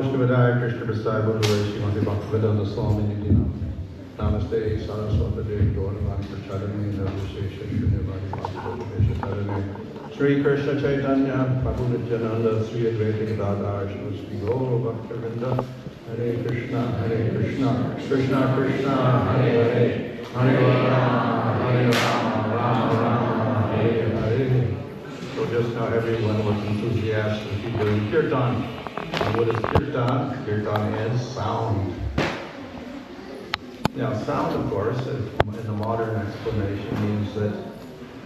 Vishnuvedaya Krishna Prasad Bhanu Shrimati Bhaktivedanta Swami Nidhi Namaste Saraswati Gauravan Prachadani Navishesha Shunyavadi Bhaktivedanta Tarane Sri Krishna Chaitanya Prabhu Nityananda Sri Advaita Gadadhar Shri Gaura Bhaktivedanta Hare Krishna Krishna Krishna Hare Hare Hare Rama Rama Hare Hare. So just now everyone was enthusiastic to doing kirtan. And what is kirtan? Kirtan is sound. Now sound, of course, in the modern explanation means that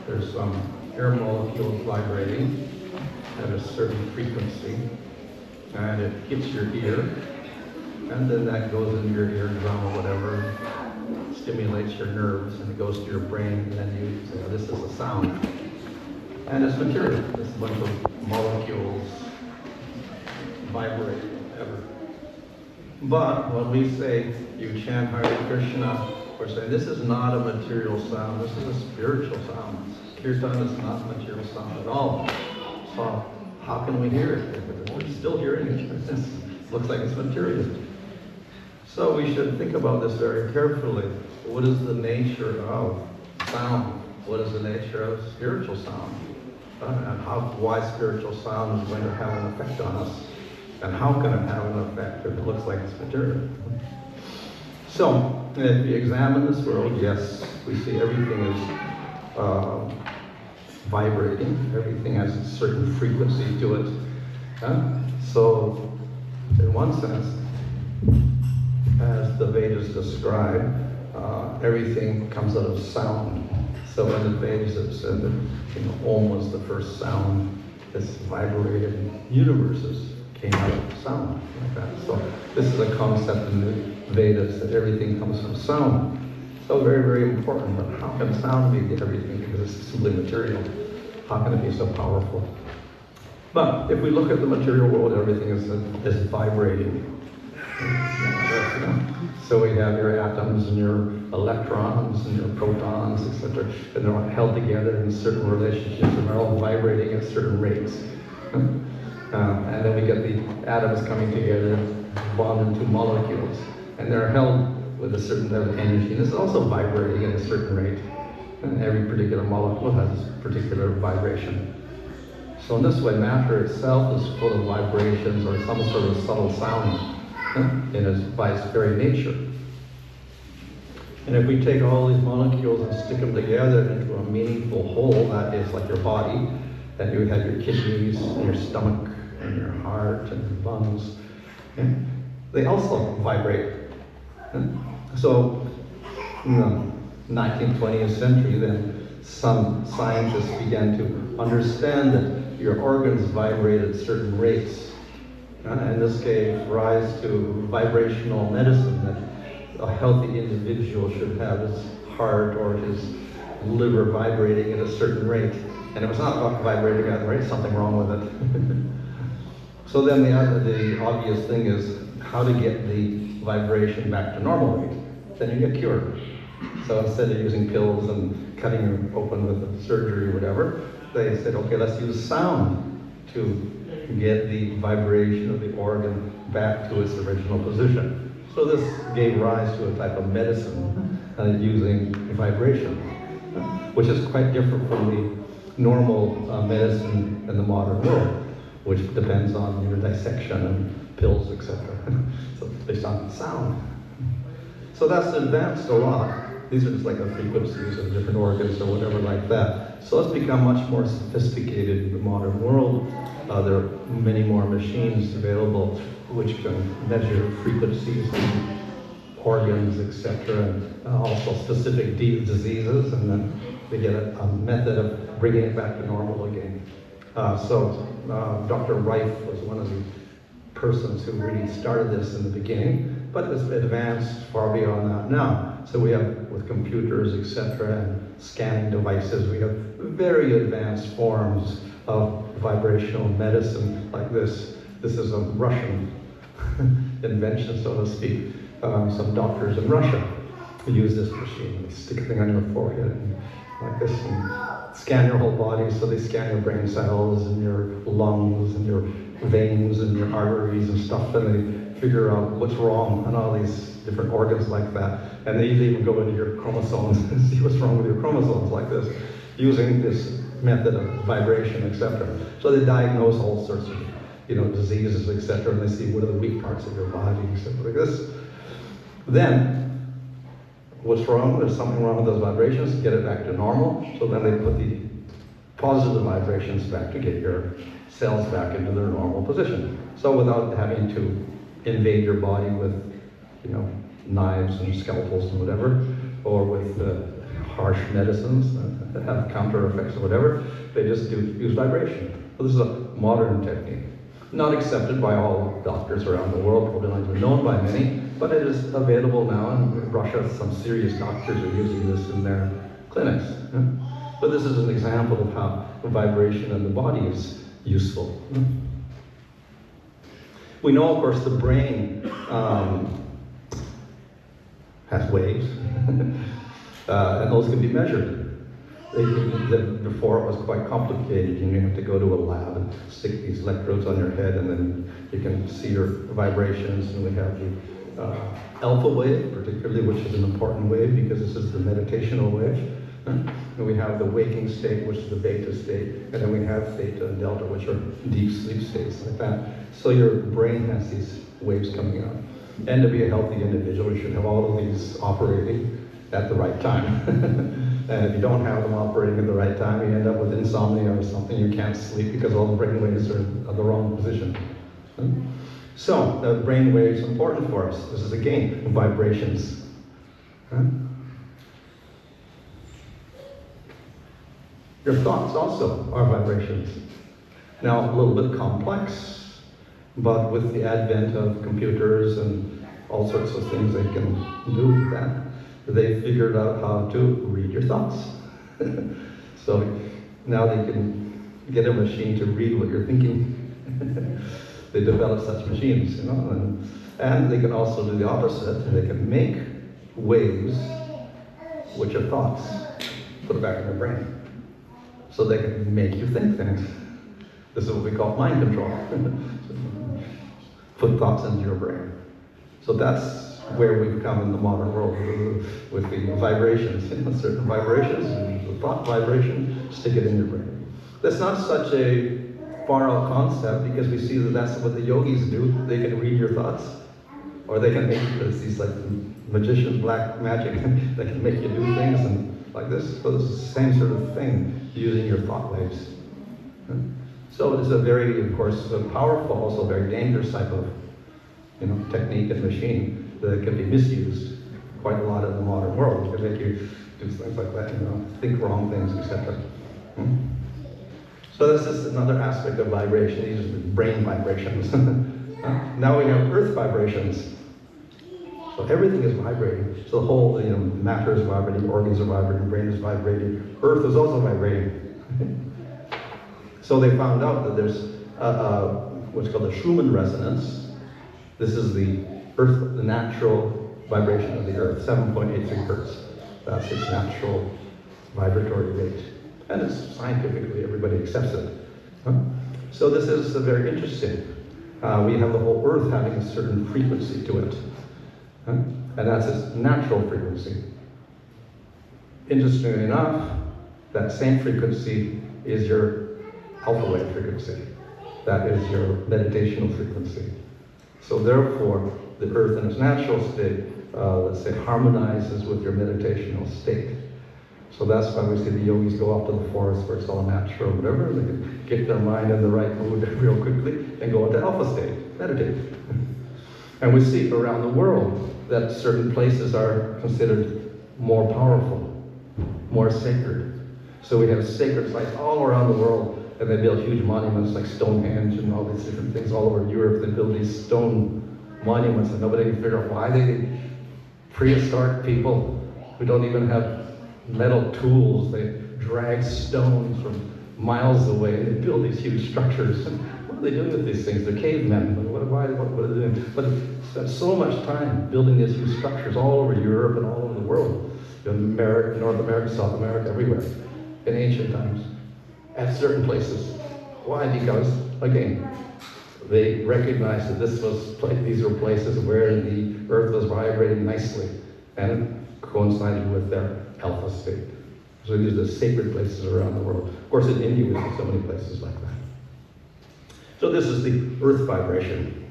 there's some air molecules vibrating at a certain frequency, and it hits your ear, and then that goes into your eardrum or whatever, stimulates your nerves, and it goes to your brain, and then you say, oh, this is a sound. And it's material. It's a bunch of molecules vibrate, whatever. But when we say you chant Hare Krishna, we're saying this is not a material sound, this is a spiritual sound. Kirtan is not a material sound at all. So how can we hear it? We're still hearing it. It looks like it's material. So we should think about this very carefully. What is the nature of sound? What is the nature of spiritual sound? And why spiritual sound is going to have an effect on us? And how can it have an effect if it looks like it's material? So, if you examine this world, yes, we see everything is vibrating. Everything has a certain frequency to it. So, in one sense, as the Vedas describe, everything comes out of sound. So in the Vedas it said that Om was the first sound. This vibrated universes came out of sound, like that. So this is a concept in the Vedas that everything comes from sound. So very, very important. But how can sound be everything? Because it's simply material. How can it be so powerful? But if we look at the material world, everything is vibrating. So we have your atoms and your electrons and your protons, etc. And they're all held together in certain relationships, and they're all vibrating at certain rates. And then we get the atoms coming together, bond into molecules, and they're held with a certain level of energy. And it's also vibrating at a certain rate. And every particular molecule has a particular vibration. So in this way, matter itself is full of vibrations or some sort of subtle sound by its very nature. And if we take all these molecules and stick them together into a meaningful whole, that is like your body, then you have your kidneys and your stomach and your heart and your lungs. They also vibrate. So in the 19th, 20th century, then some scientists began to understand that your organs vibrate at certain rates. And this gave rise to vibrational medicine, that a healthy individual should have his heart or his liver vibrating at a certain rate. And it was not vibrating at a rate, something wrong with it. So then the obvious thing is how to get the vibration back to normal rate. Then you get cured. So instead of using pills and cutting you open with a surgery or whatever, they said, okay, let's use sound to get the vibration of the organ back to its original position. So this gave rise to a type of medicine using vibration, which is quite different from the normal medicine in the modern world, which depends on your dissection and pills, etc. So it's based on sound. So that's advanced a lot. These are just like the frequencies of different organs or whatever like that. So it's become much more sophisticated in the modern world. There are many more machines available which can measure frequencies in organs, etc., and also specific diseases, and then they get a method of bringing it back to normal again. So Dr. Reif was one of the persons who really started this in the beginning, but it's advanced far beyond that now. So we have, with computers, etc., and scanning devices, we have very advanced forms of vibrational medicine like this. This is a Russian invention, so to speak. Some doctors in Russia use this machine. They stick a thing on your forehead and like this and scan your whole body. So they scan your brain cells and your lungs and your veins and your arteries and stuff, and they figure out what's wrong on all these different organs like that. And they even go into your chromosomes and see what's wrong with your chromosomes like this, using this method of vibration, etc. So they diagnose all sorts of, diseases, etc., and they see what are the weak parts of your body, etc. like this. Then, what's wrong? There's something wrong with those vibrations, get it back to normal. So then they put the positive vibrations back to get your cells back into their normal position. So without having to invade your body with, knives and scalpels and whatever, or with harsh medicines that have counter effects or whatever, they just use vibration. So this is a modern technique. Not accepted by all doctors around the world, probably not even known by many, but it is available now. In Russia, some serious doctors are using this in their clinics. But this is an example of how vibration in the body is useful. We know, of course, the brain has waves, and those can be measured. Before it was quite complicated. You have to go to a lab and stick these electrodes on your head, and then you can see your vibrations. And we have the alpha wave, particularly, which is an important wave because this is the meditational wave. And we have the waking state, which is the beta state, and then we have theta and delta, which are deep sleep states like that. So your brain has these waves coming out. And to be a healthy individual, you should have all of these operating at the right time. And if you don't have them operating at the right time, you end up with insomnia or something. You can't sleep because all the brain waves are in the wrong position. So the brain waves are important for us. This is a game of vibrations. Your thoughts also are vibrations. Now, a little bit complex, but with the advent of computers and all sorts of things they can do with that, they figured out how to read your thoughts. So now they can get a machine to read what you're thinking. They develop such machines, and they can also do the opposite. They can make waves, which are thoughts, put it back in your brain. So they can make you think things. This is what we call mind control. Put thoughts into your brain. So that's where we've come in the modern world with the vibrations, certain vibrations, and the thought vibration, stick it in your brain. That's not such a far out concept because we see that that's what the yogis do. They can read your thoughts, or they can make these like magicians, black magic, they can make you do things and like this. So this is the same sort of thing, using your thought waves. So it's a very, of course, powerful, also very dangerous type of technique and machine that can be misused quite a lot in the modern world. It can make you do things like that, think wrong things, etc. So this is another aspect of vibration. These are the brain vibrations. Now we have earth vibrations. So everything is vibrating. So the whole, matter is vibrating, organs are vibrating, brain is vibrating, earth is also vibrating. So they found out that there's what's called the Schumann resonance. This is the earth, the natural vibration of the earth, 7.83 hertz. That's its natural vibratory rate. And it's scientifically, everybody accepts it. So this is very interesting. We have the whole earth having a certain frequency to it. And that's its natural frequency. Interestingly enough, that same frequency is your alpha wave frequency. That is your meditational frequency. So therefore, the earth in its natural state, let's say, harmonizes with your meditational state. So that's why we see the yogis go off to the forest where it's all natural, whatever. They can get their mind in the right mood real quickly and go into alpha state, meditate. And we see around the world that certain places are considered more powerful, more sacred. So we have sacred sites all around the world, and they build huge monuments like Stonehenge and all these different things all over Europe. They build these stone monuments, and nobody can figure out why they prehistoric people who don't even have metal tools. They drag stones from miles away. They build these huge structures. And what are they doing with these things? They're cavemen. What are they doing? But they spent so much time building these huge structures all over Europe and all over the world. In America, North America, South America, everywhere. In ancient times. At certain places. Why? Because, again, they recognized that these were places where the earth was vibrating nicely, and it coincided with their alpha state. So these are sacred places around the world. Of course, in India, we see so many places like that. So this is the earth vibration.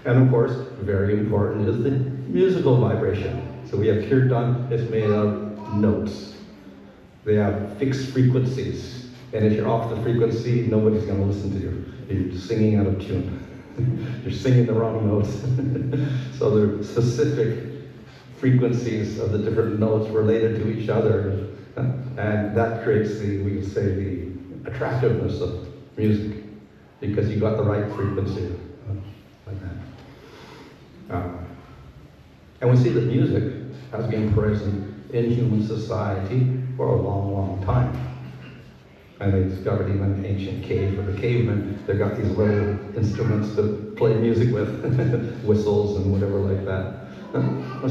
And of course, very important is the musical vibration. So we have kirtan, it's made of notes. They have fixed frequencies. And if you're off the frequency, nobody's going to listen to you. You're singing out of tune. You're singing the wrong notes. So there are specific frequencies of the different notes related to each other. And that creates we could say, the attractiveness of music, because you got the right frequency, like that. And we see that music has been present in human society for a long, long time. And they discovered even an ancient cave for the cavemen, they've got these little instruments to play music with, whistles and whatever like that.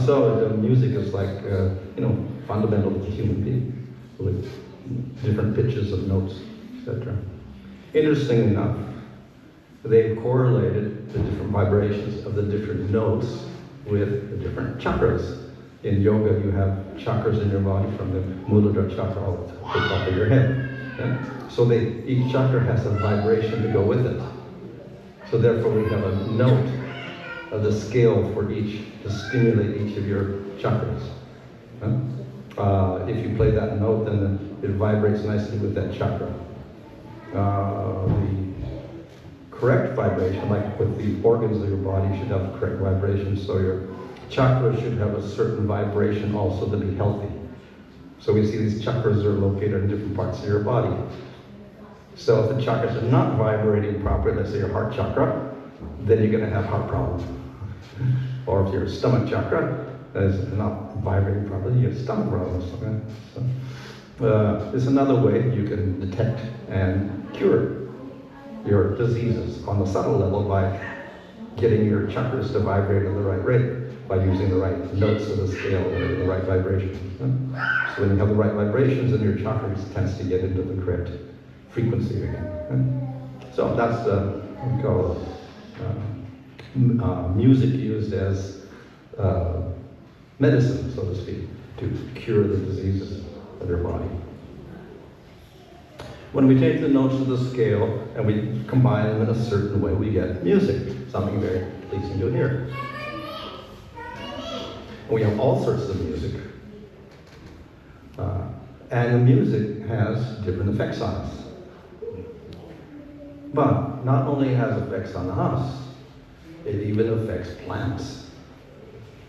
So music is like, fundamental to the human being, with different pitches of notes, etc. Interestingly enough, they've correlated the different vibrations of the different notes with the different chakras. In yoga, you have chakras in your body, from the Muladhara chakra all to the top of your head. Yeah? So each chakra has a vibration to go with it. So therefore, we have a note of the scale for each, to stimulate each of your chakras. If you play that note, then it vibrates nicely with that chakra. The correct vibration, like with the organs of your body, should have correct vibration, so your chakras should have a certain vibration also to be healthy. So we see these chakras are located in different parts of your body. So if the chakras are not vibrating properly, let's say your heart chakra, then you're going to have heart problems. Or if your stomach chakra is not vibrating properly, you have stomach problems. Okay? So, it's another way you can detect and cure your diseases on the subtle level by getting your chakras to vibrate at the right rate, by using the right notes of the scale or the right vibrations. So when you have the right vibrations, then your chakras tends to get into the correct frequency again. So that's what we call music used as medicine, so to speak, to cure the diseases of your body. When we take the notes of the scale and we combine them in a certain way, we get music, something very pleasing to hear. And we have all sorts of music. And the music has different effects on us. But not only has effects on us, it even affects plants.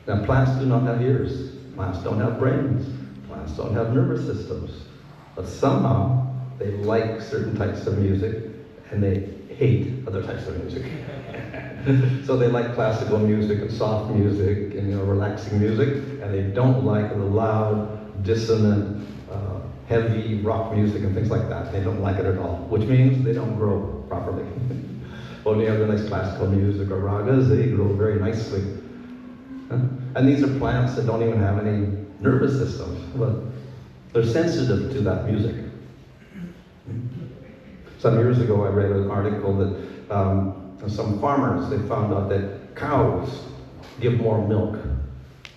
Now, plants do not have ears. Plants don't have brains. Plants don't have nervous systems. But somehow, they like certain types of music, and they hate other types of music. So they like classical music and soft music and relaxing music, and they don't like the loud, dissonant, heavy rock music and things like that. They don't like it at all, which means they don't grow properly. When you have the nice classical music or ragas, they grow very nicely. And these are plants that don't even have any nervous systems, but they're sensitive to that music. Some years ago, I read an article that some farmers, they found out that cows give more milk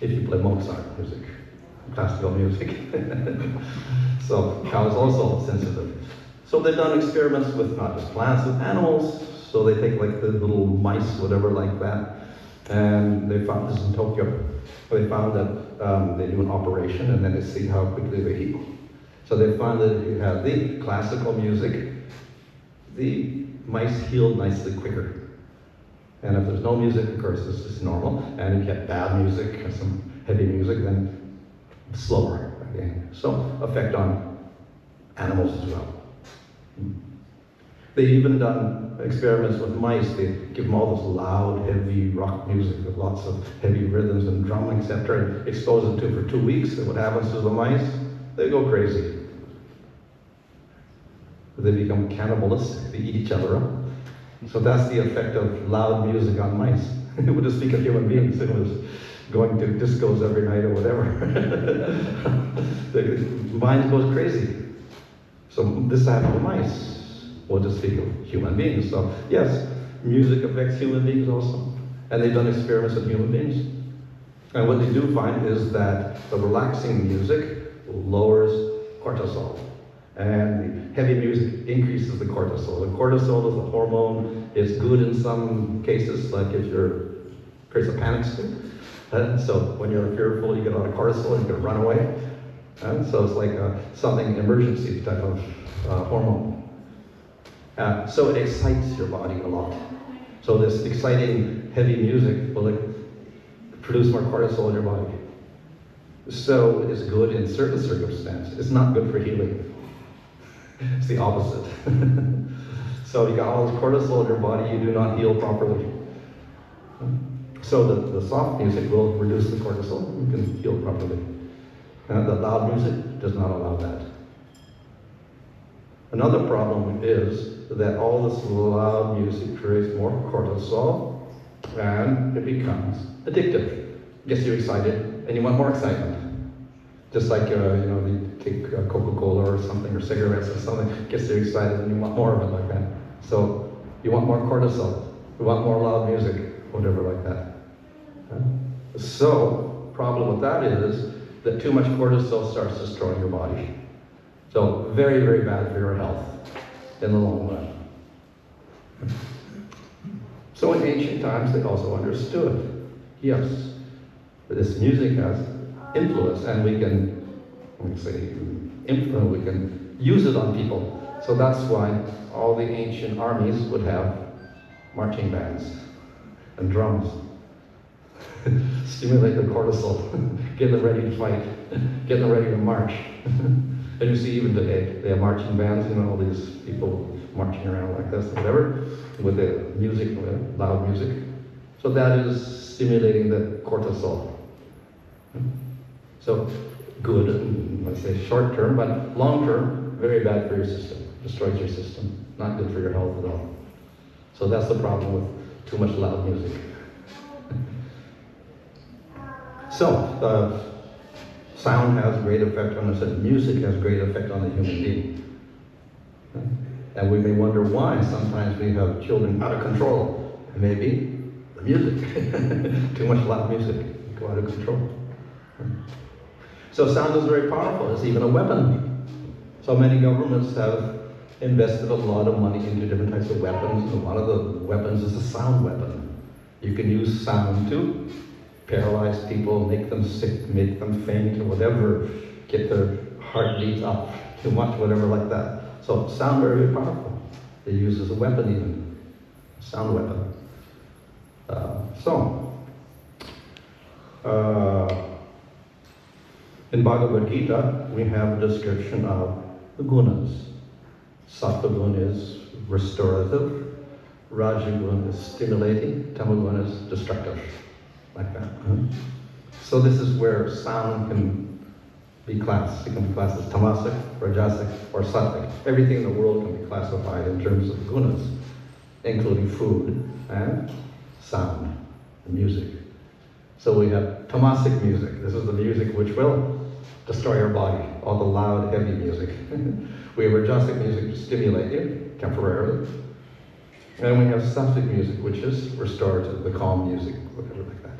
if you play Mozart music, classical music. So cows also sensitive. So they've done experiments with not just plants, with animals. So they take like the little mice, whatever like that, and they found this in Tokyo. They found that they do an operation and then they see how quickly they heal. So they found that if you have the classical music, the mice heal nicely quicker. And if there's no music, of course, this is normal. And if you have bad music, some heavy music, then slower. Okay? So, effect on animals as well. They've even done experiments with mice. They give them all this loud, heavy rock music with lots of heavy rhythms and drumming, etc., and expose them to it for 2 weeks. And what happens to the mice? They go crazy. They become cannibalistic. They eat each other up. So that's the effect of loud music on mice. It would just speak of human beings. It was going to discos every night or whatever. The mind goes crazy. So this happened to mice. we'll just speak of human beings. So yes, music affects human beings also. And they've done experiments with human beings. And what they do find is that the relaxing music lowers cortisol. And the heavy music increases the cortisol. The cortisol is a hormone. It's good in some cases, like if you're creates a panic state. So when you're fearful, you get a lot of cortisol and you can run away. So it's like something emergency type of hormone. So it excites your body a lot. So this exciting heavy music will produce more cortisol in your body. So it's good in certain circumstances. It's not good for healing. It's the opposite. So you got all this cortisol in your body, you do not heal properly. So the soft music will reduce the cortisol, you can heal properly. And the loud music does not allow that. Another problem is that all this loud music creates more cortisol and it becomes addictive. Gets you excited and you want more excitement. Just like, you take Coca-Cola or something, or cigarettes or something, gets you excited and you want more of it like that. So you want more cortisol, you want more loud music, whatever like that. So, problem with that is that too much cortisol starts destroying your body. So very, very bad for your health in the long run. So in ancient times they also understood, yes, this music has influence, and we can use it on people. So that's why all the ancient armies would have marching bands and drums. Stimulate the cortisol, get them ready to fight, get them ready to march. And you see even today, they have marching bands, all these people marching around like this, whatever, with the music, loud music. So that is stimulating the cortisol. So good, let's say short term, but long term, very bad for your system. Destroys your system. Not good for your health at all. So that's the problem with too much loud music. So sound has great effect on us, and music has great effect on the human being. And we may wonder why sometimes we have children out of control. Maybe the music. Too much loud music, go out of control. So sound is very powerful. It's even a weapon. So many governments have invested a lot of money into different types of weapons, and one of the weapons is a sound weapon. You can use sound to paralyze people, make them sick, make them faint, or whatever, get their heartbeats up too much, whatever like that. So sound very, very powerful. They use as a weapon even, sound weapon. In Bhagavad Gita, we have a description of the gunas. Sattva guna is restorative, Rajaguna is stimulating, Tamaguna is destructive, like that. So this is where sound can be classed. It can be classed as tamasic, rajasic, or sattvic. Everything in the world can be classified in terms of gunas, including food and sound and music. So we have tamasic music. This is the music which will destroy your body, all the loud, heavy music. We have rajasic music to stimulate you temporarily. And we have sattvic music, which is restorative, the calm music, whatever like that.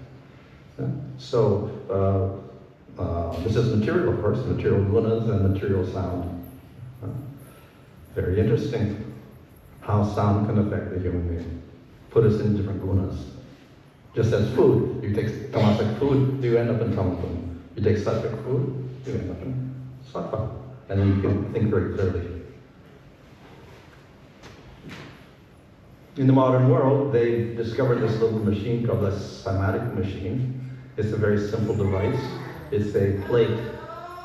Yeah? So this is material, of course, material gunas and material sound. Very interesting how sound can affect the human being. Put us in different gunas. Just as food, you take tamasic food, you end up in tamasana. You take sattvic food, you end up in sattva. And then you can think very clearly. In the modern world, they discovered this little machine called the somatic machine. It's a very simple device. It's a plate,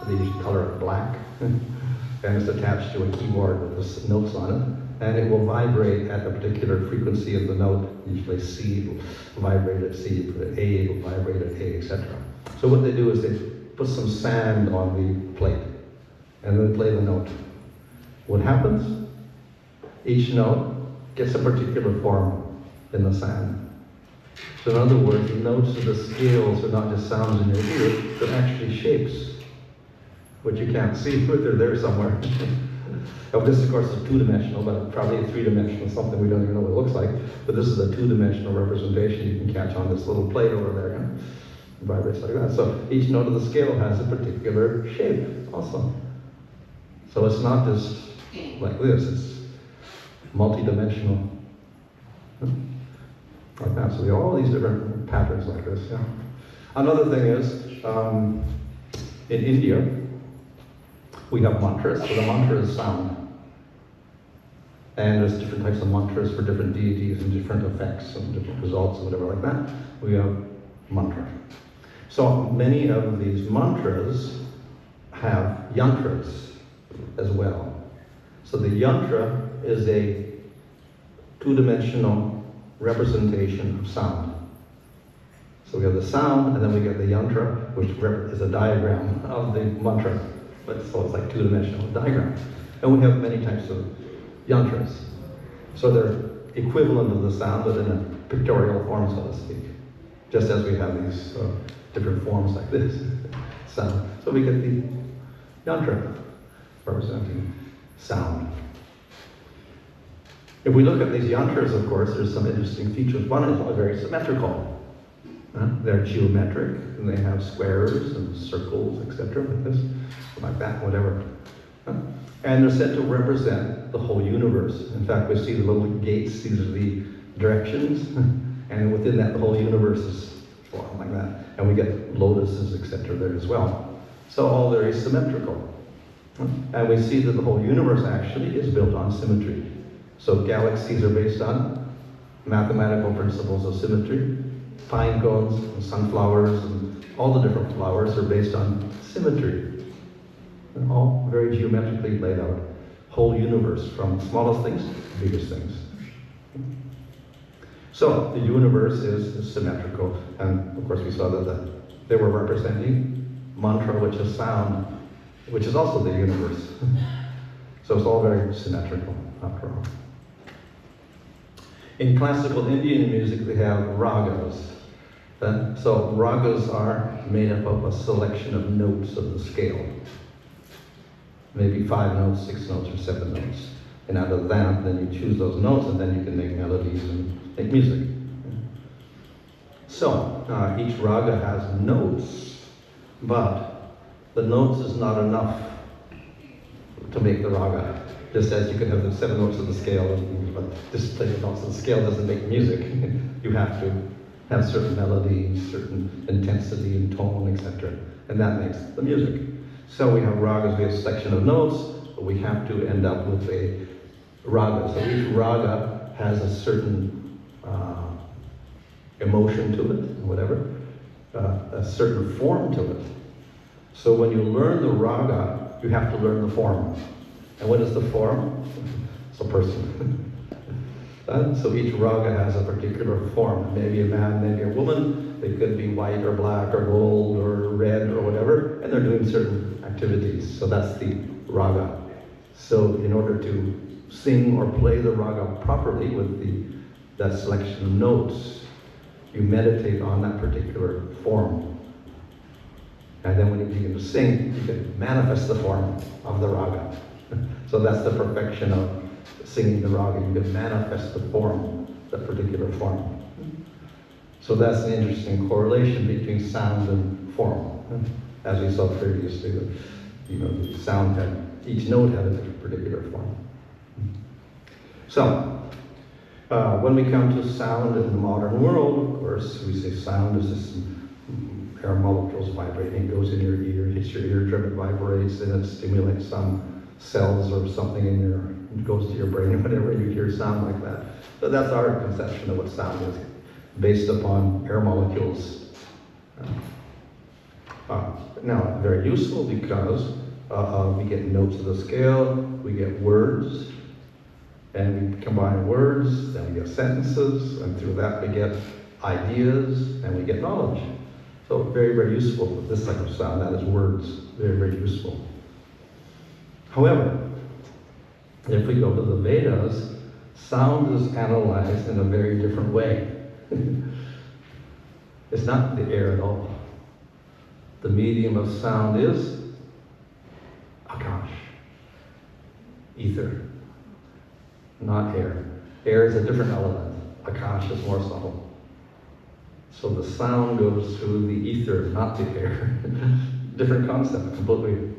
they usually color it black, and it's attached to a keyboard with the notes on it, and it will vibrate at a particular frequency of the note. Usually C will vibrate at C, A will vibrate at A, etc. So what they do is they put some sand on the plate, and then play the note. What happens? Each note gets a particular form in the sand. So in other words, the notes of the scales are not just sounds in your ear, but actually shapes, which you can't see, but they're there somewhere. Now, this, of course, is two-dimensional, but probably a three-dimensional, something we don't even know what it looks like. But this is a two-dimensional representation you can catch on this little plate over there. And it vibrates like that. So each note of the scale has a particular shape also. So it's not just like this, it's multi-dimensional. Like that. So we have all these different patterns like this. Yeah. Another thing is, in India, we have mantras. So the mantra is sound. And there's different types of mantras for different deities and different effects and different results and whatever like that. We have mantra. So many of these mantras have yantras as well. So the yantra is a two-dimensional representation of sound. So we have the sound, and then we get the yantra, which is a diagram of the mantra. But so it's like two-dimensional diagram. And we have many types of yantras. So they're equivalent of the sound, but in a pictorial form, so to speak. Just as we have these different forms like this sound. So we get the yantra representing sound. If we look at these yantras, of course, there's some interesting features. One is very symmetrical. They're geometric, and they have squares and circles, etc., like this, like that, whatever. And they're said to represent the whole universe. In fact, we see the little gates, these are the directions, and within that, the whole universe is formed like that. And we get lotuses, etc., there as well. So all very symmetrical. And we see that the whole universe actually is built on symmetry. So galaxies are based on mathematical principles of symmetry. Pine cones and sunflowers and all the different flowers are based on symmetry. They're all very geometrically laid out. Whole universe, from smallest things to biggest things. So the universe is symmetrical, and of course we saw that they were representing mantra, which is sound, which is also the universe. So it's all very symmetrical, after all. In classical Indian music, they have ragas. So ragas are made up of a selection of notes of the scale. Maybe 5 notes, 6 notes, or 7 notes. And out of that, then you choose those notes, and then you can make melodies and make music. So each raga has notes, but the notes is not enough to make the raga. Just as you can have the 7 notes of the scale, but just playing the notes of the scale doesn't make music. You have to have certain melody, certain intensity and tone, etc. And that makes the music. So we have ragas, we have a selection of notes, but we have to end up with a raga. So each raga has a certain emotion to it, whatever, a certain form to it. So when you learn the raga, you have to learn the form. And what is the form? It's a person. So each raga has a particular form. Maybe a man, maybe a woman. They could be white or black or gold or red or whatever, and they're doing certain activities. So that's the raga. So in order to sing or play the raga properly with that selection of notes, you meditate on that particular form. And then when you begin to sing, you can manifest the form of the raga. So that's the perfection of singing the raga. You can manifest the form, that particular form. So that's an interesting correlation between sound and form. As we saw previously, the sound each note had a particular form. So, when we come to sound in the modern world, of course, we say sound is this air molecules vibrating, it goes in your ear, hits your eardrum, it vibrates, and it stimulates some cells or something it goes to your brain or whatever, and you hear sound like that. So that's our conception of what sound is, based upon air molecules. Now, very useful because we get notes of the scale, we get words, and we combine words, then we get sentences, and through that we get ideas, and we get knowledge. So very, very useful for this type of sound, that is words, very, very useful. However, if we go to the Vedas, sound is analyzed in a very different way. It's not the air at all. The medium of sound is Akash. ether, not air. Air is a different element. Akash is more subtle. So the sound goes through the ether, not the air. Different concept, completely.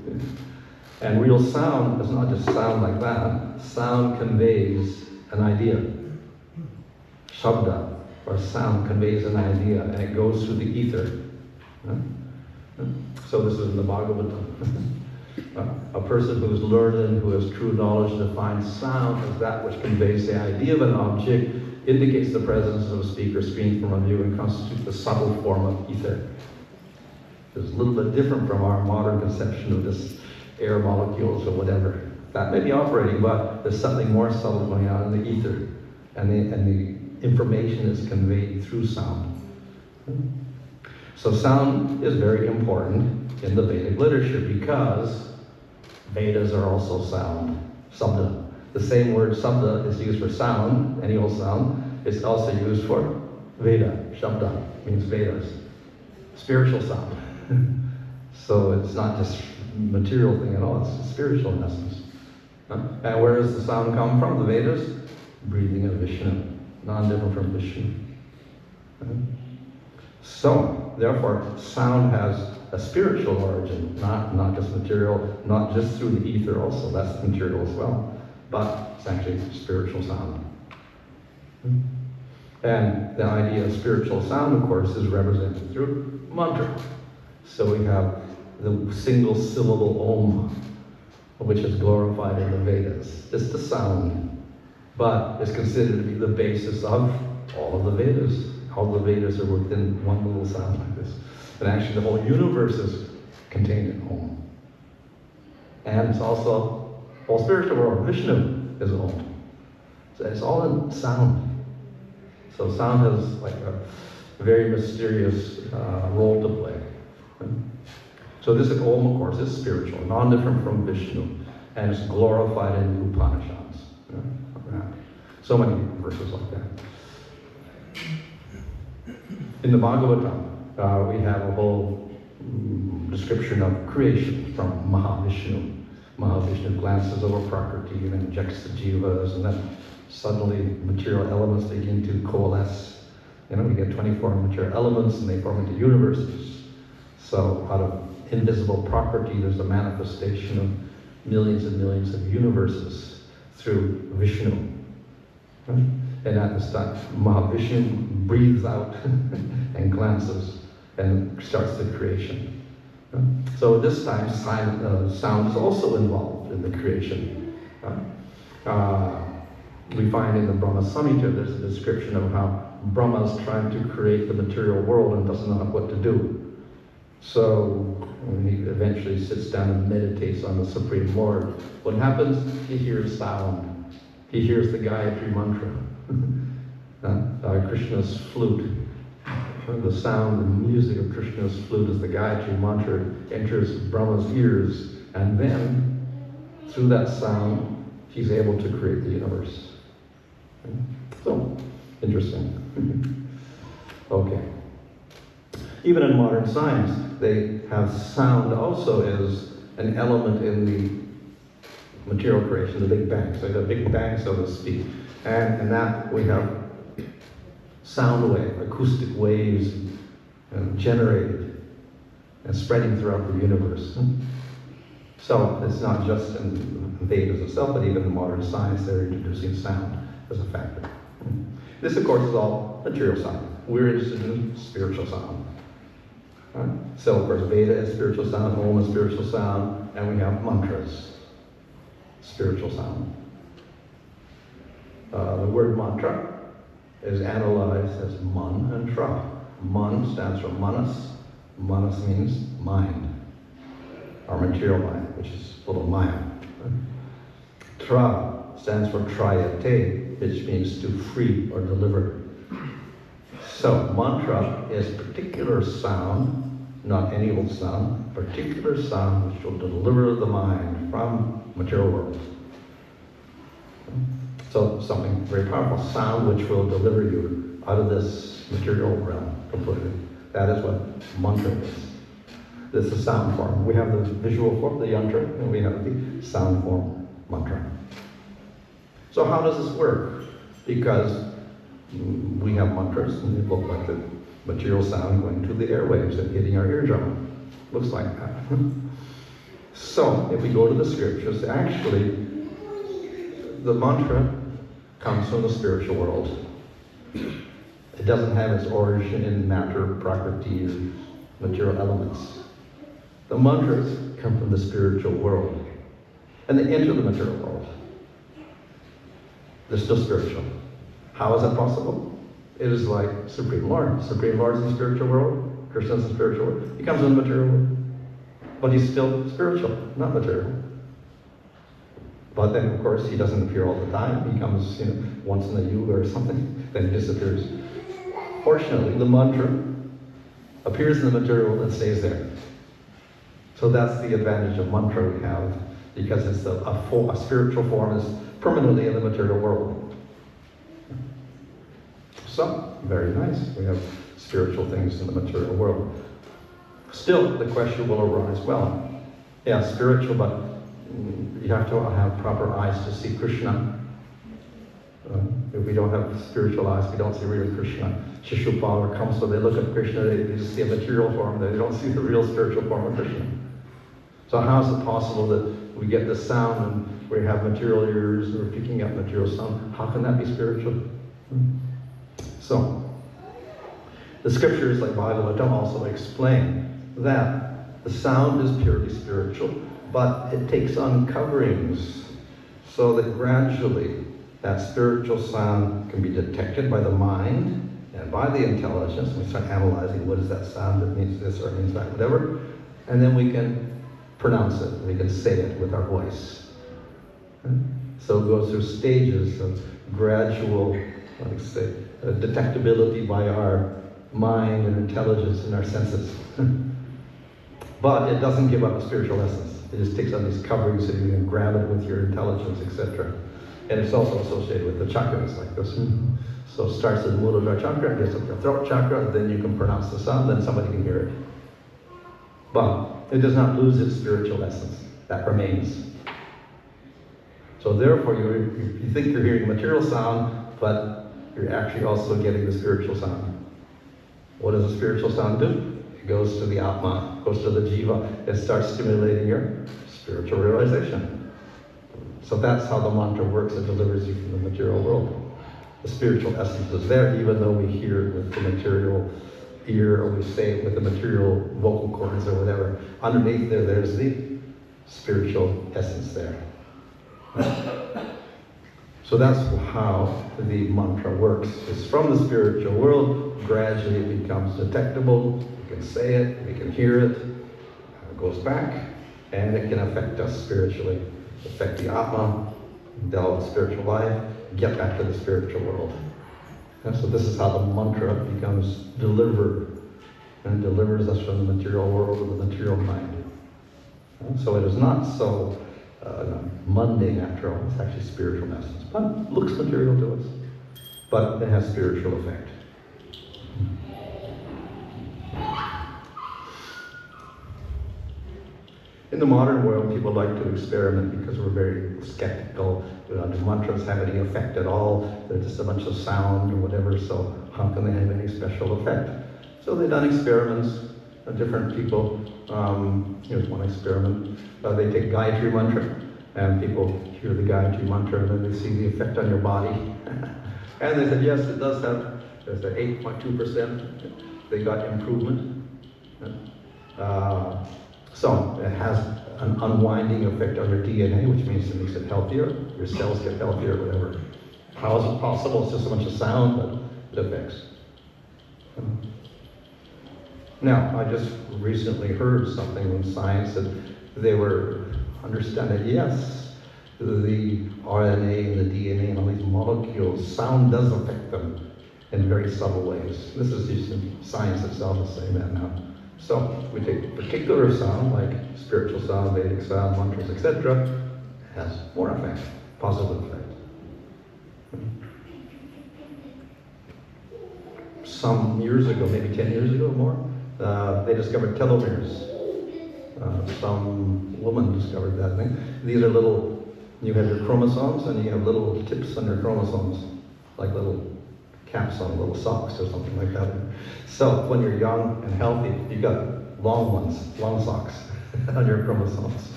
And real sound does not just sound like that. Sound conveys an idea. Shabda, or sound, conveys an idea, and it goes through the ether. So this is in the Bhagavatam. A person who is learned and who has true knowledge defines sound as that which conveys the idea of an object, indicates the presence of a speaker screen from a view, and constitutes the subtle form of ether. It's a little bit different from our modern conception of this air molecules or whatever. That may be operating, but there's something more subtle going on in the ether, and the information is conveyed through sound. So sound is very important in the Vedic literature because Vedas are also sound, sabda. The same word sabda is used for sound, any old sound. It's also used for Veda, shabda, means Vedas, spiritual sound. So it's not just material thing at all, it's spiritual in essence. And where does the sound come from? The Vedas? Breathing of Vishnu, non-different from Vishnu. So, therefore, sound has a spiritual origin, not just material, not just through the ether also, that's material as well, but it's actually spiritual sound. And the idea of spiritual sound, of course, is represented through mantra. So we have the single syllable Om, which is glorified in the Vedas. It's the sound, but it's considered to be the basis of all of the Vedas. All the Vedas are within one little sound like this. And actually the whole universe is contained in Om. And it's also all spiritual world. Vishnu is Om. So it's all in sound. So sound has like a very mysterious role to play. So this is Om, of course, is spiritual, non-different from Vishnu, and it's glorified in the Upanishads. So many verses like that. In the Bhagavatam, we have a whole description of creation from Mahavishnu. Mahavishnu glances over Prakriti and injects the jivas, and then suddenly material elements begin to coalesce. You know, we get 24 material elements and they form into universes. So out of invisible Prakriti, there's a manifestation of millions and millions of universes through Vishnu. Right? And at this time, Mahavishnu breathes out and glances and starts the creation. So this time, sound is also involved in the creation. We find in the Brahma Samhita, there's a description of how Brahma is trying to create the material world and doesn't know what to do. So when he eventually sits down and meditates on the Supreme Lord, what happens? He hears sound. He hears the Gayatri mantra. Krishna's flute. The sound, the music of Krishna's flute as the Gayatri mantra enters Brahma's ears, and then through that sound, he's able to create the universe. So, interesting. Okay. Even in modern science, they have sound also as an element in the material creation, the Big Bang. So the Big Bang, so to speak. And in that we have sound wave, acoustic waves generated and spreading throughout the universe. So it's not just in Vedas itself, but even in modern science, they're introducing sound as a factor. This, of course, is all material sound. We're interested in spiritual sound. Right? So, of course, Veda is spiritual sound, Om is spiritual sound, and we have mantras, spiritual sound. The word mantra is analyzed as man and tra. Man stands for manas. Manas means mind, our material mind, which is little maya. Tra stands for trayate, which means to free or deliver. So mantra is particular sound, not any old sound, particular sound which will deliver the mind from material world. So something very powerful, sound which will deliver you out of this material realm completely. That is what mantra is. This is sound form. We have the visual form, the yantra, and we have the sound form, mantra. So how does this work? Because we have mantras, and they look like the material sound going to the airwaves and hitting our eardrum. Looks like that. So, if we go to the scriptures, actually, the mantra comes from the spiritual world. It doesn't have its origin in matter, prakriti, or material elements. The mantras come from the spiritual world, and they enter the material world. They're still spiritual. How is that possible? It is like Supreme Lord. Supreme Lord is in the spiritual world. Krishna is in the spiritual world. He comes in the material world. But he's still spiritual, not material. But then, of course, he doesn't appear all the time. He comes, once in a yuga or something, then he disappears. Fortunately, the mantra appears in the material world and stays there. So that's the advantage of mantra we have, because it's a spiritual form is permanently in the material world. So, very nice. We have spiritual things in the material world. Still, the question will arise, well, yeah, spiritual, but you have to have proper eyes to see Krishna. If we don't have spiritual eyes, we don't see real Krishna. Shishupal or Kamsa, they look at Krishna, they just see a material form, they don't see the real spiritual form of Krishna. So how is it possible that we get the sound and we have material ears and we're picking up material sound? How can that be spiritual? So, the scriptures like Bhagavatam also explain that the sound is purely spiritual, but it takes on coverings so that gradually that spiritual sound can be detected by the mind and by the intelligence. We start analyzing what is that sound that means this or means that, whatever, and then we can pronounce it, we can say it with our voice. So it goes through stages of gradual, detectability by our mind and intelligence and our senses. But it doesn't give up a spiritual essence. It just takes on these coverings so you can grab it with your intelligence, etc. And it's also associated with the chakras like this. So it starts at the Muladhara chakra, gets up your throat chakra, then you can pronounce the sound, then somebody can hear it. But it does not lose its spiritual essence. That remains. So therefore, you think you're hearing material sound, but you're actually also getting the spiritual sound. What does the spiritual sound do? It goes to the Atma, goes to the Jiva, it starts stimulating your spiritual realization. So that's how the mantra works. It delivers you from the material world. The spiritual essence is there, even though we hear it with the material ear, or we say it with the material vocal cords or whatever. Underneath there's the spiritual essence there. So that's how the mantra works. It's from the spiritual world, gradually it becomes detectable, we can say it, we can hear it, it goes back, and it can affect us spiritually, affect the Atma, delve spiritual life, get back to the spiritual world. And so this is how the mantra becomes delivered, and delivers us from the material world and the material mind. And so it is not so mundane after all. It's actually spiritual in essence, but looks material to us, but it has spiritual effect. In the modern world, people like to experiment because we're very skeptical. Do mantras have any effect at all? They're just a bunch of sound or whatever, so how can they have any special effect? So they've done experiments. Different people, here's one experiment. They take Gayatri mantra, and people hear the Gayatri mantra, and then they see the effect on your body. And they said, yes, it does have, there's an 8.2%. They got improvement. So it has an unwinding effect on your DNA, which means it makes it healthier. Your cells get healthier, whatever. How is it possible? It's just a bunch of sound, but it affects. Now, I just recently heard something in science that they were understanding, yes, the RNA and the DNA and all these molecules, sound does affect them in very subtle ways. This is just science itself is saying that now. So we take particular sound, like spiritual sound, Vedic sound, mantras, etc., has more effect, positive effect. Some years ago, maybe 10 years ago or more, they discovered telomeres. Some woman discovered that thing. These are little You have your chromosomes, and you have little tips on your chromosomes, like little caps on little socks or something like that. So when you're young and healthy, you've got long ones, long socks on your chromosomes.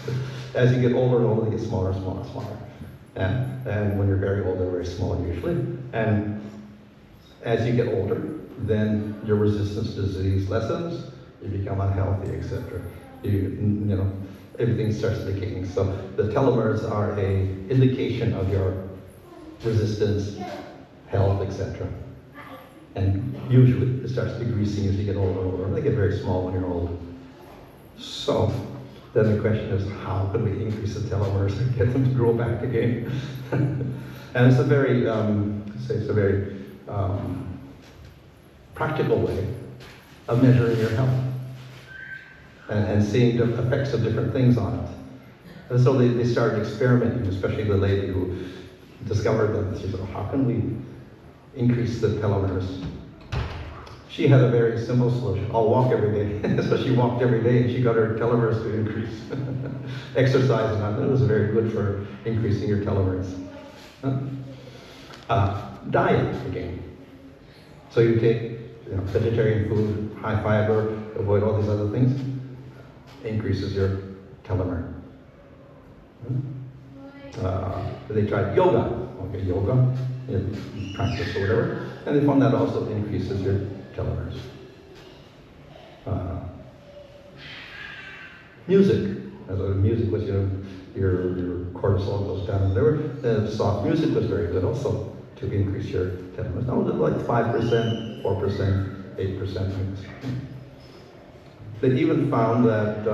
As you get older and older, they get smaller, smaller, smaller. And when you're very old, they're very small usually. And as you get older, then your resistance to disease lessens, you become unhealthy, etc. You know, everything starts decaying. So the telomeres are an indication of your resistance, health, etc. And usually it starts decreasing as you get older and older. They get very small when you're old. So then the question is, how can we increase the telomeres and get them to grow back again? And it's a very, practical way of measuring your health and seeing the effects of different things on it. And so they started experimenting, especially the lady who discovered them. She said, how can we increase the telomeres? She had a very simple solution. I'll walk every day. So she walked every day and she got her telomeres to increase. Exercising on it was very good for increasing your telomeres. Diet again. So you take vegetarian food, high fiber, avoid all these other things, increases your telomere. They tried yoga. Okay, yoga, practice or whatever, and they found that also increases your telomeres. Music, as music was your cortisol goes down, whatever. Soft music was very good also to increase your telomeres. Now like 5%, 4%, 8%. They even found that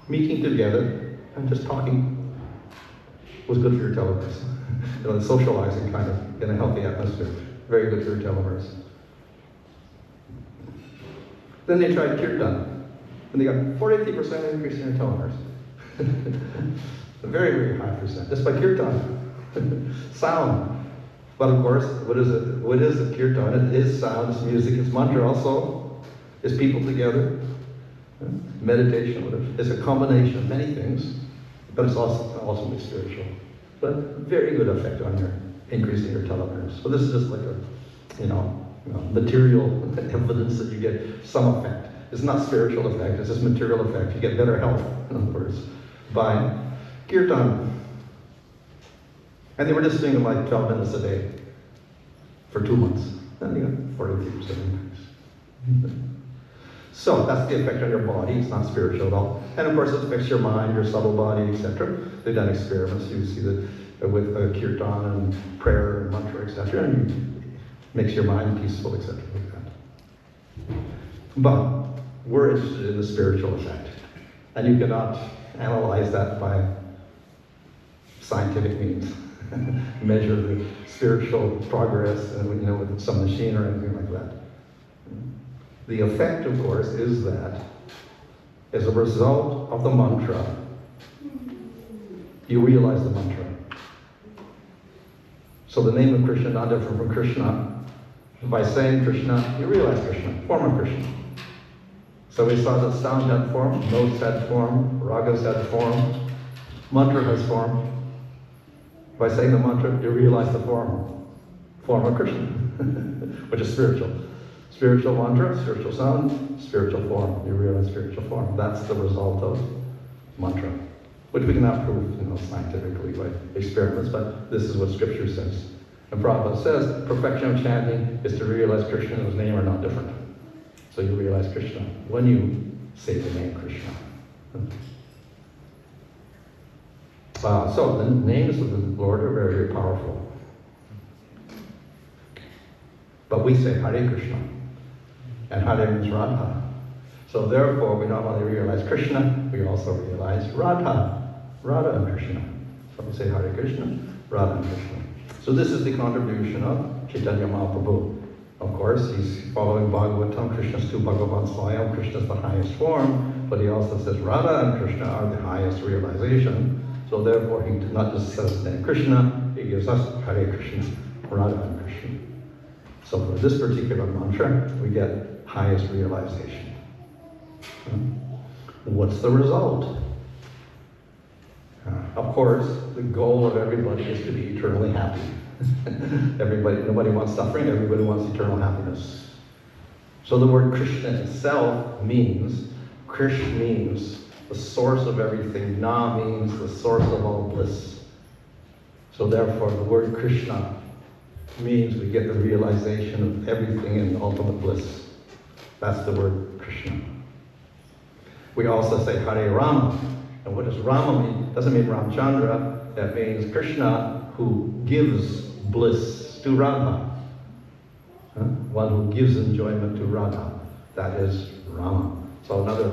meeting together and just talking was good for your telomeres. Socializing kind of in a healthy atmosphere, very good for your telomeres. Then they tried kirtan, and they got 43% increase in your telomeres. A very, very high percent, just by kirtan. Sound. But of course, what is it? What is it? Kirtan? It is sound, it's music, it's mantra also. It's people together. Meditation, whatever. It's a combination of many things, but it's also ultimately spiritual. But very good effect on your increasing your telomeres. So this is just like a material evidence that you get some effect. It's not spiritual effect, it's just material effect. You get better health, in other words, by kirtan. And they were just doing it like 12 minutes a day for 2 months. And you got 43% increase. So that's the effect on your body. It's not spiritual at all. And of course it affects your mind, your subtle body, etc. They've done experiments. You see that with kirtan and prayer and mantra, etc. And it makes your mind peaceful, etc. like that. But we're interested in the spiritual effect. And you cannot analyze that by scientific means. Measure the spiritual progress with some machine or anything like that. The effect, of course, is that as a result of the mantra, you realize the mantra. So the name of Krishna, not different from Krishna. By saying Krishna, you realize Krishna, form of Krishna. So we saw that sound had form, notes had form, ragas had form, mantra has form. By saying the mantra, you realize the form of Krishna, which is spiritual. Spiritual mantra, spiritual sound, spiritual form. You realize spiritual form. That's the result of mantra, which we cannot prove, scientifically by experiments, but this is what Scripture says. And Prabhupada says, perfection of chanting is to realize Krishna and his name are not different. So you realize Krishna when you say the name Krishna. So the names of the Lord are very, very powerful. But we say Hare Krishna. And Hare means Radha. So therefore, we not only realize Krishna, we also realize Radha. Radha and Krishna. So we say Hare Krishna, Radha and Krishna. So this is the contribution of Chaitanya Mahaprabhu. Of course, he's following Bhagavatam, Krishna's tu Bhagavan Swayam, Krishna's the highest form, but he also says Radha and Krishna are the highest realization. So therefore, he not just says the name Krishna, he gives us Hare Krishna, Radha and Krishna. So for this particular mantra, we get highest realization. What's the result? Of course, the goal of everybody is to be eternally happy. Nobody wants suffering, everybody wants eternal happiness. So the word Krishna itself means, Krish means the source of everything, Na means the source of all bliss. So therefore the word Krishna means we get the realization of everything in ultimate bliss. That's the word Krishna. We also say Hare Rama. And what does Rama mean? It doesn't mean Ramchandra. That means Krishna who gives bliss to Radha. One who gives enjoyment to Radha. That is Rama. So another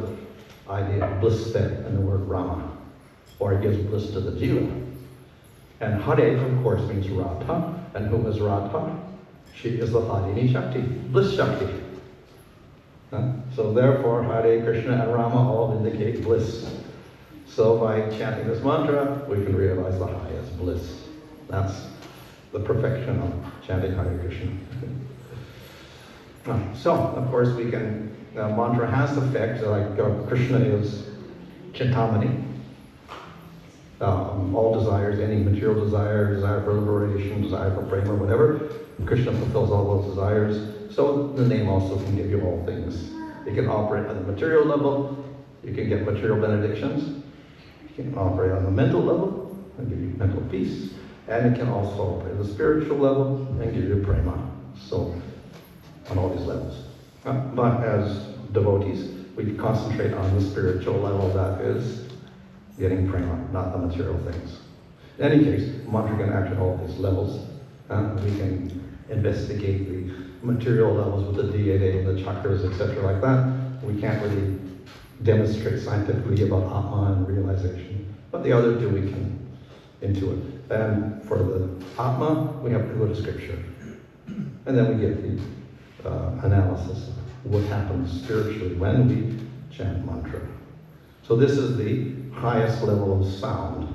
idea of bliss then in the word Rama. Or he gives bliss to the jiva. And Hare, of course, means Radha. And whom is Radha? She is the Harini Shakti, bliss Shakti. So therefore, Hare Krishna and Rama all indicate bliss. So by chanting this mantra, we can realize the highest bliss. That's the perfection of chanting Hare Krishna. So, of course, we can, mantra has effect, like Krishna is Chintamani. All desires, any material desire, desire for liberation, desire for prema, whatever, Krishna fulfills all those desires. So the name also can give you all things. You can operate on the material level, you can get material benedictions, you can operate on the mental level and give you mental peace, and it can also operate at the spiritual level and give you prema. So, on all these levels. But as devotees, we concentrate on the spiritual level, that is getting prema, not the material things. In any case, mantra can act at all these levels. We can investigate the material levels with the DNA, the chakras, etc. like that. We can't really demonstrate scientifically about Atma and realization. But the other two we can intuit. And for the Atma, we have to go to scripture. And then we get the analysis of what happens spiritually when we chant mantra. So this is the highest level of sound.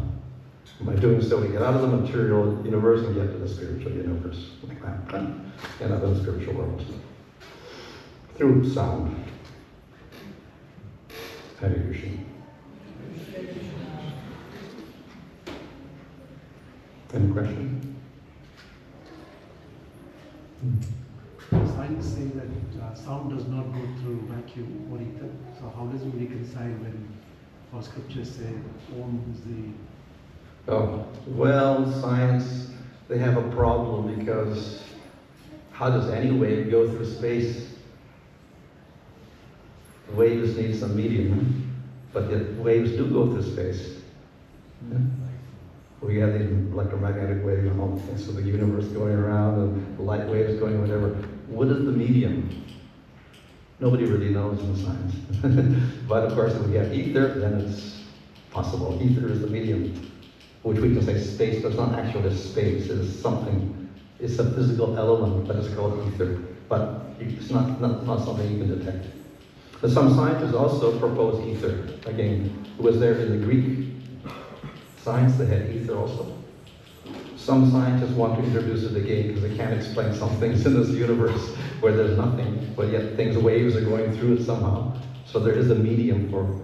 By doing so, we get out of the material universe and get to the spiritual universe, like that, and up in the spiritual world. Through sound. Hare Krishna. Any question? Science say that sound does not go through vacuum or ether. So how does it reconcile when our scriptures say Om is the... Oh, well, science, they have a problem because how does any wave go through space? Waves need some medium, but yet waves do go through space. Yeah. We have these electromagnetic waves and all the things of the universe going around and the light waves going whatever. What is the medium? Nobody really knows in science. But of course, if we have ether, then it's possible. Ether is the medium, which we can say space, but it's not actually space. It is something, it's a physical element, but it's called ether. But it's not something you can detect. But some scientists also propose ether. Again, it was there in the Greek science, they had ether also. Some scientists want to introduce it again because they can't explain some things in this universe where there's nothing, but yet waves are going through it somehow. So there is a medium for,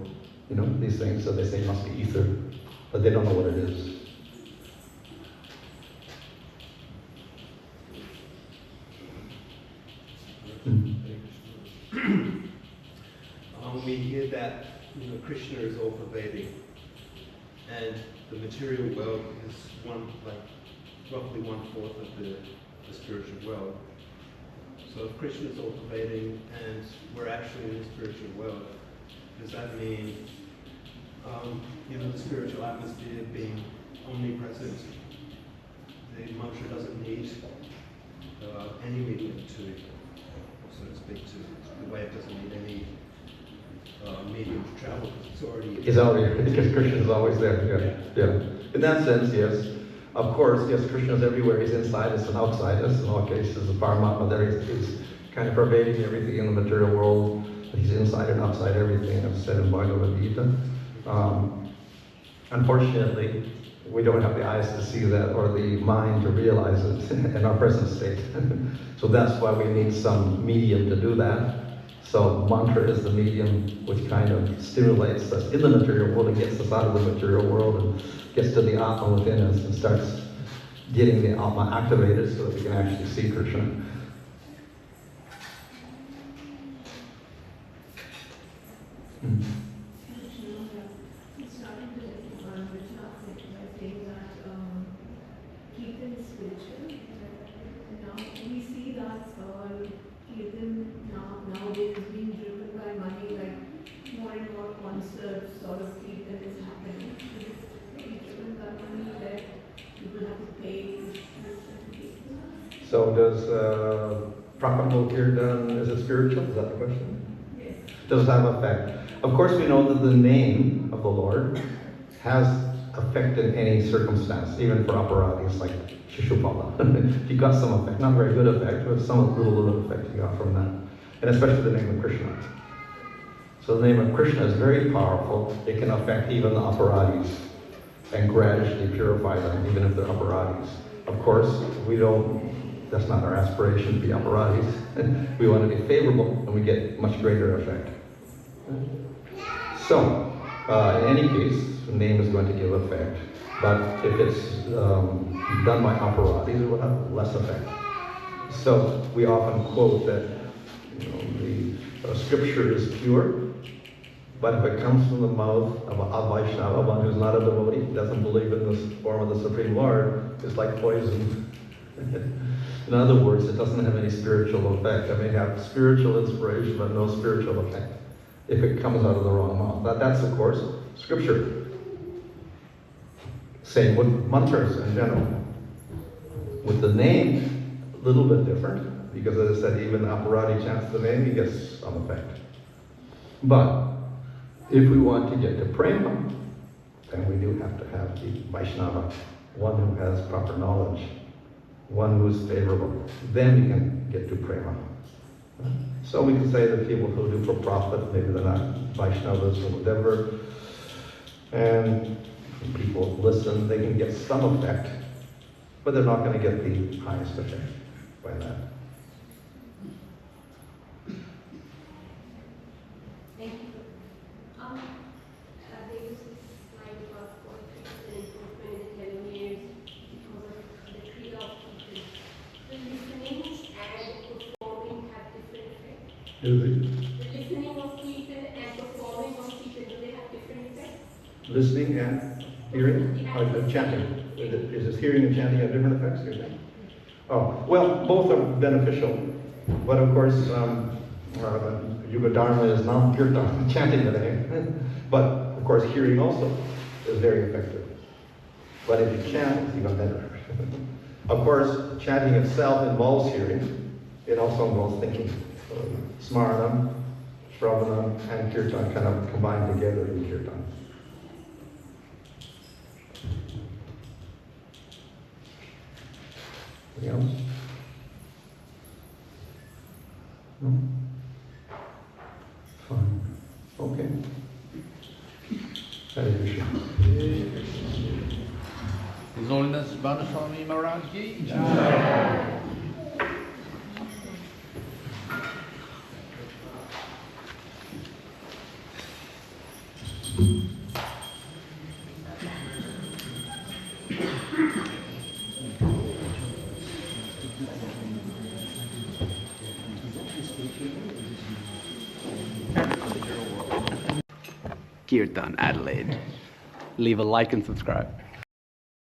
these things, so they say it must be ether, but they don't know what it is. We hear that Krishna is all pervading, and the material world is roughly 1/4 of the spiritual world. So if Krishna is all pervading and we're actually in the spiritual world, does that mean the spiritual atmosphere being omnipresent? The mantra doesn't need any medium to, so to speak, the wave doesn't need any medium to travel because it's already because Krishna is always there. Yeah. In that sense, yes. Of course, yes, Krishna is everywhere. He's inside us and outside us. In all cases, the Paramatma there is kind of pervading everything in the material world. He's inside and outside everything, as said in Bhagavad Gita. Unfortunately, we don't have the eyes to see that or the mind to realize it in our present state. So that's why we need some medium to do that. So mantra is the medium which kind of stimulates us in the material world and gets us out of the material world and gets to the Atma within us and starts getting the Atma activated so that we can actually see Krishna. Nowadays is being driven by money, like more and more concerts sort of Kirtan is happening. It's being driven by money that people have to pay. So does Prakamo Kirtan, is it spiritual? Is that the question? Yes. Does it have effect? Of course we know that the name of the Lord has effect in any circumstance, even for operatis like Shishupala. He got some effect, not very good effect, but some little bit of effect he got from that. And especially the name of Krishna. So the name of Krishna is very powerful. It can affect even the operatis and gradually purify them, even if they're operatis. Of course, that's not our aspiration to be operatis. We want to be favorable and we get much greater effect. So, in any case, the name is going to give effect. But if it's done by operatis, it will have less effect. So we often quote that the scripture is pure, but if it comes from the mouth of a Vaishnava, one who's not a devotee, doesn't believe in the form of the Supreme Lord, it's like poison. In other words, it doesn't have any spiritual effect. It may have spiritual inspiration, but no spiritual effect if it comes out of the wrong mouth. That's, of course, scripture. Same with mantras in general. With the name, a little bit different. Because as I said, even the operati chants the name, he gets some effect. But if we want to get to prema, then we do have to have the Vaishnava, one who has proper knowledge, one who is favorable. Then we can get to prema. So we can say that people who do for profit, maybe they're not Vaishnavas or whatever, and people listen, they can get some effect, but they're not going to get the highest effect by that. Thank you. There was this slide about poetry and improvement in 11 years because of the creed of people. The listening and performing have different effects. The listening of Kirtan and performing of Kirtan, do they have different effects? Listening and hearing? Or chanting? Is this hearing and chanting have different effects, you're saying? Oh, well, both are beneficial, but of course, Yuga Dharma is not kirtan, chanting the name. But of course, hearing also is very effective. But if you chant, it's even better. Of course, chanting itself involves hearing. It also involves thinking. Smaranam, Shravanam, and kirtan kind of combine together in kirtan. Anything else? No? Fine. Okay. Hare Krishna. His Holiness Bhanu Swami Maharaj Ki Jai. Kirtan Adelaide. Leave a like and subscribe.